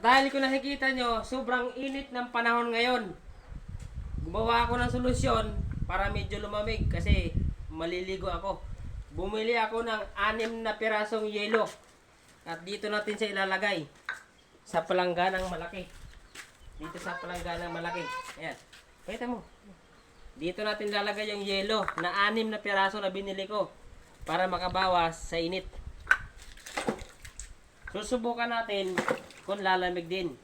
dahil kung nakikita nyo, sobrang init ng panahon ngayon. Gumawa ako ng solusyon para medyo lumamig kasi maliligo ako. Bumili ako ng 6 na pirasong yelo. At dito natin siya ilalagay sa palangganang malaki. Dito sa palangganang malaki. Ayan. Pakita mo. Dito natin ilalagay yung yelo na 6 na piraso na binili ko para makabawas sa init. Susubukan natin kung lalamig din.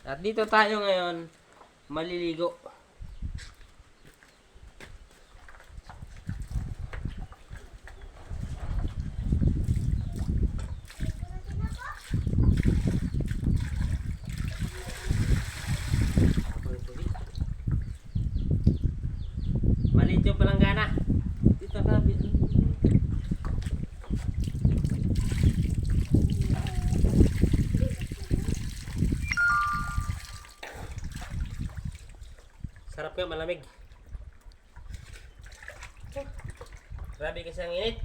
At dito tayo ngayon maliligo. Maliit yung palanggana. Dito ka. Sarap nga, malamig. Grabe kasi ang init.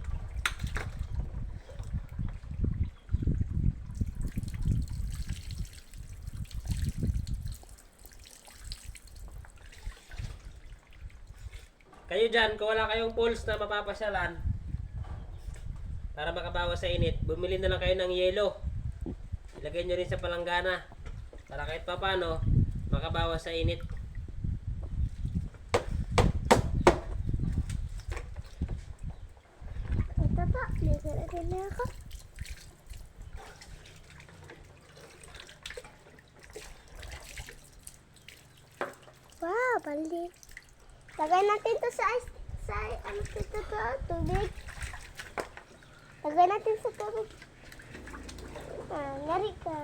Kayo dyan, kung wala kayong pools na mapapasyalan para makabawas sa init, bumili na lang kayo ng yelo. Ilagay nyo rin sa palanggana para kahit papano makabawas sa init. Ito po, naglalagay na ako. Wow, bali. Lagay natin to sa ano dito to, tubig. Lagay natin sa tubig. Ngari ka.